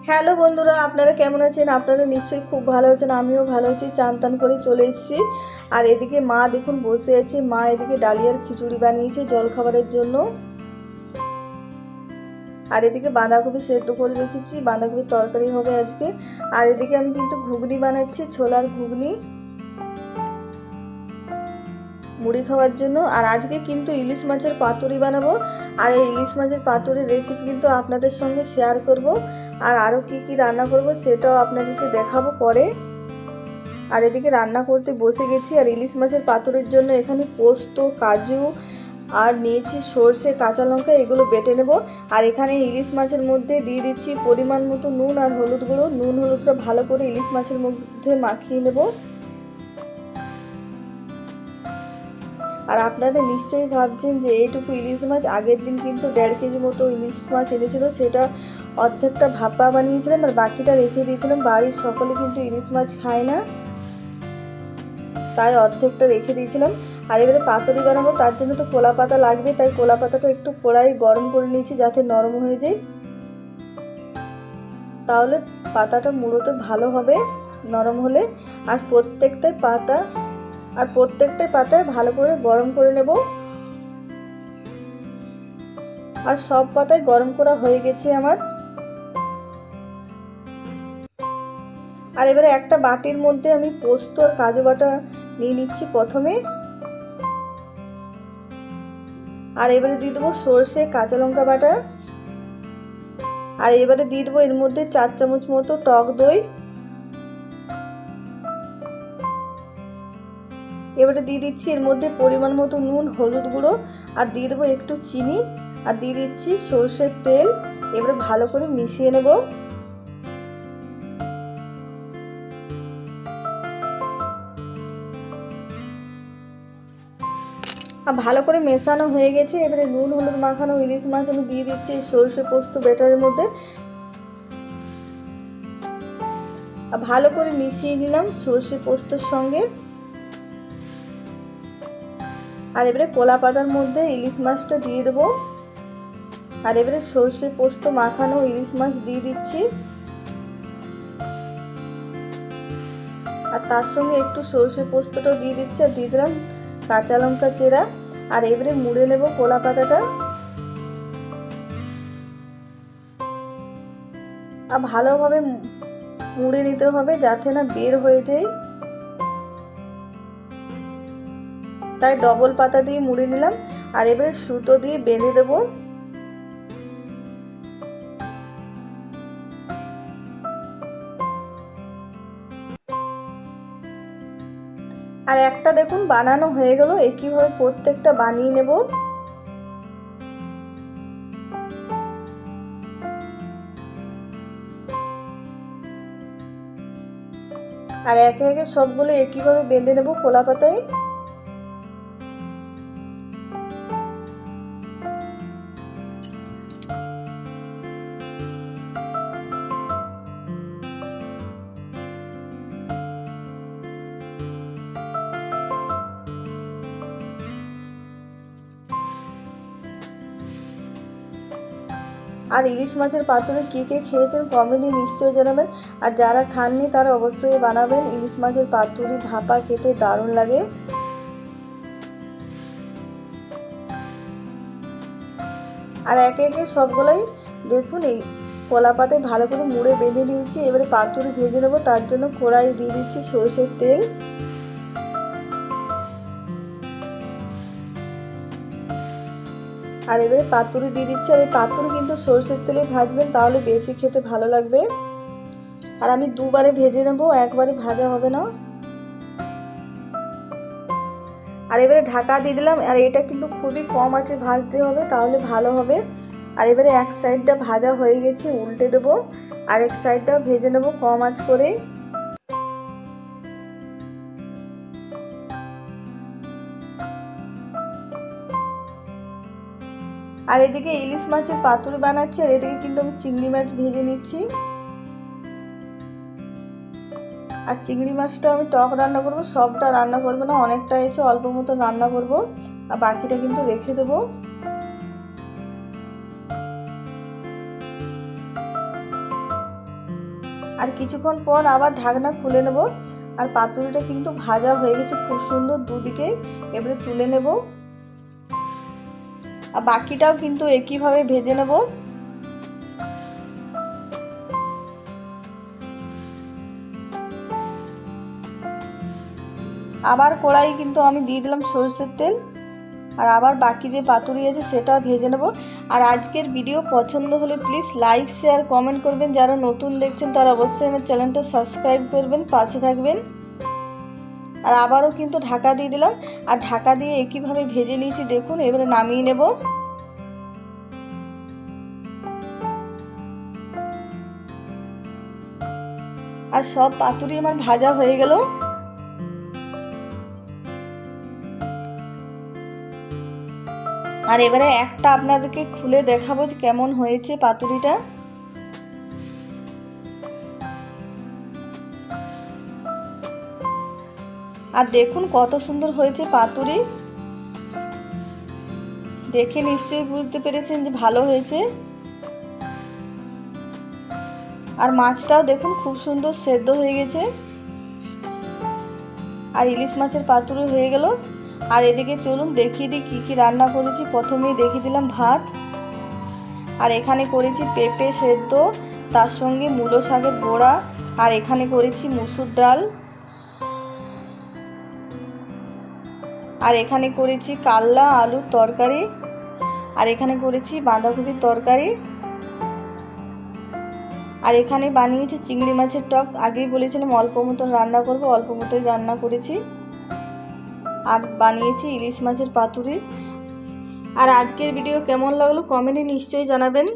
Hello বন্ধুরা, আপনারা কেমন আছেন? আপনারা নিশ্চয়ই খুব ভালো আছেন। আমিও ভালো আছি। চান টান করে চলে এসেছি। আর এদিকে মা দেখুন বসে আছে। মা এদিকে ডালিয়ার খিচুড়ি বানিয়েছে জলখাবারের জন্য। আর এদিকে বাঁধাকপি সেদ্ধ করে রেখেছি, বাঁধাকপির তরকারি হবে আজকে। আর এদিকে আমি কিন্তু ঘুগনি বানাচ্ছি, ছোলার ঘুগনি মুড়ি খাওয়ার জন্য। আর আজকে কিন্তু ইলিশ মাছের পাতুরি বানাবো। আর এই ইলিশ মাছের পাতুরির রেসিপি কিন্তু আপনাদের সঙ্গে শেয়ার করব। আর আরও কি রান্না করব সেটাও আপনাদেরকে দেখাবো পরে। আর এদিকে রান্না করতে বসে গেছি। আর ইলিশ মাছের পাতুরির জন্য এখানে পোস্ত, কাজু আর নিয়েছি সর্ষে, কাঁচা লঙ্কা, এগুলো বেটে নেব। আর এখানে ইলিশ মাছের মধ্যে দিয়ে দিচ্ছি পরিমাণ মতো নুন আর হলুদ গুঁড়ো। নুন হলুদটা ভালো করে ইলিশ মাছের মধ্যে মাখিয়ে নেব। আর আপনারা নিশ্চয়ই ভাবছেন যে এইটুকু ইলিশ মাছ, আগের দিন কিন্তু 1.5 কেজি মতো ইলিশ মাছ এনেছিল, সেটা অর্ধেকটা ভাপা বানিয়েছিলাম আর বাকিটা রেখে দিয়েছিলাম। বাড়ির সকলে কিন্তু ইলিশ মাছ খায় না, তাই অর্ধেকটা রেখে দিয়েছিলাম। আর এবারে পাতুরি বানাবো, তার জন্য তো কলা পাতা লাগবে, তাই কলা পাতাটা একটু কড়াই গরম করে নিয়েছি যাতে নরম হয়ে যায়, তাহলে পাতাটা মুড়োতে ভালো হবে নরম হলে। আর প্রত্যেকটাই পাতায় ভালো করে গরম করে নেব। আর সব পাতায় গরম করা হয়ে গেছে আমার। আর এবারে একটা বাটির মধ্যে আমি পোস্ত আর কাজু বাটা নিয়ে নিচ্ছি প্রথমে। আর এবারে দিয়ে দেবো সর্ষে, কাঁচা লঙ্কা বাটা। আর এবারে দিয়ে দেবো এর মধ্যে 4 চামচ মতো টক দই। এবারে দিয়ে দিচ্ছি এর মধ্যে পরিমাণ মতো নুন, হলুদ গুঁড়ো, আর দিয়ে দেবো একটু চিনি, আর দিয়ে দিচ্ছি সর্ষের তেল। এবারে ভালো করে মিশিয়ে নেব। আর ভালো করে মেশানো হয়ে গেছে। এবারে নুন হলুদ মাখানো ইলিশ মাছ আমি দিয়ে দিচ্ছি এই সর্ষে পোস্ত ব্যাটারের মধ্যে। আর ভালো করে মিশিয়ে নিলাম সর্ষে পোস্তর সঙ্গে। আর এবারে কলা পাতার মধ্যে ইলিশ মাছটা দিয়ে দেবো। আর এবারে সর্ষে পোস্ত মাখানো ইলিশ মাছ দিয়ে দিচ্ছি। আর তার সঙ্গে একটু সর্ষে পোস্তটাও দিয়ে দিচ্ছি, আর দিয়ে দিলাম কাঁচা লঙ্কা চেরা। আর এবারে মুড়ে নেব কলা পাতাটা। আর ভালোভাবে মুড়ে নিতে হবে যাতে না বের হয়ে যায়, তাই ডবল পাতা দিয়ে মুড়ে নিলাম। আর এবারে সুতো দিয়ে বেঁধে দেব। আর একটা দেখুন বানানো হয়ে গেল। একইভাবে প্রত্যেকটা বানিয়ে নেব। আর একে একে সবগুলো একইভাবে বেঁধে নেব কলা পাতায়। আর ইলিশ মাছের পাতুরি কে খেয়েছেন কমেন্টে নিশ্চয়ই জানাবেন। আর যারা খাননি তারা অবশ্যই বানাবেন। ইলিশ মাছের পাতুরি ভাপা খেতে দারুণ লাগে। আর একে একে সবগুলোই দেখুন এই কলা পাতায় ভালো করে মুড়ে বেঁধে নিয়েছি। এবারে পাতুরি ভেজে নেবো, তার জন্য কড়াই দিয়ে দিচ্ছি সরষের তেল। আর এবারে পাতুরি দিয়ে দিচ্ছি। আর এই পাতুরি কিন্তু সরষের তেলে ভাজবেন, তাহলে বেশি খেতে ভালো লাগবে। আর আমি দুবারে ভেজে নেব, একবারে ভাজা হবে না। আর এবারে ঢাকা দিয়ে দিলাম। আর এটা কিন্তু খুবই কম আঁচে ভাজতে হবে, তাহলে ভালো হবে। আর এবারে এক সাইডটা ভাজা হয়ে গেছে, উল্টে দেবো। আর এক সাইডটাও ভেজে নেব কম আঁচ করে। আর এদিকে ইলিশ মাছের পাতুরি বানাচ্ছি, আর এদিকে কিন্তু আমি চিংড়ি মাছ ভেজে নিচ্ছি। আর চিংড়ি মাছটা আমি টক রান্না করব, সবটা রান্না করবো না, অনেকটা আছে, অল্প মতো রান্না করব। আর বাকিটা কিন্তু রেখে দেবো। আর কিছুক্ষণ পর আবার ঢাকনা খুলে নেব। আর পাতুরিটা কিন্তু ভাজা হয়ে গেছে খুব সুন্দর দুদিকে। এবারে তুলে নেব আর বাকিটাও কিন্তু একইভাবে ভেজে নেব। আবার কড়াই কিন্তু আমি দিয়ে দিলাম সরষের তেল। আর আবার বাকি যে পাতুরি আছে সেটা ভেজে নেব। আর আজকের ভিডিও পছন্দ হলে প্লিজ লাইক শেয়ার কমেন্ট করবেন। যারা নতুন দেখছেন তারা অবশ্যই আমার চ্যানেলটা সাবস্ক্রাইব করবেন, পাশে থাকবেন। আর আবারও কিন্তু ঢাকা দিয়ে দিলাম আর ঢাকা দিয়ে একইভাবে ভেজে নিয়েছি দেখুন। এবারে নামিয়ে নেব। আর সব পাতুরি আমার ভাজা হয়ে গেল। আর এবারে একটা আপনাদেরকে খুলে দেখাবো যে কেমন হয়েছে পাতুরিটা। আর দেখুন কত সুন্দর হয়েছে পাতুরি। দেখে নিশ্চয়ই বুঝতে পেরেছেন যে ভালো হয়েছে। আর মাছটাও দেখুন খুব সুন্দর সেদ্ধ হয়ে গেছে। আর ইলিশ মাছের পাতুরি হয়ে গেল। আর এদিকে চলুন দেখিয়ে দিই কী কী রান্না করেছি। প্রথমেই দেখিয়ে দিলাম ভাত। আর এখানে করেছি পেঁপে সেদ্ধ, তার সঙ্গে মূলো শাকের বড়া। আর এখানে করেছি মুসুর ডাল। আর এখানে করেছি কাল্লা আলুর তরকারি। আর এখানে করেছি বাঁধাকপির তরকারি। আর এখানে বানিয়েছি চিংড়ি মাছের টক। আগেই বলেছিলাম অল্প মতন রান্না করব, অল্প মতোই রান্না করেছি। আর বানিয়েছি ইলিশ মাছের পাতুরি। আর আজকের ভিডিও কেমন লাগলো কমেন্টে নিশ্চয়ই জানাবেন।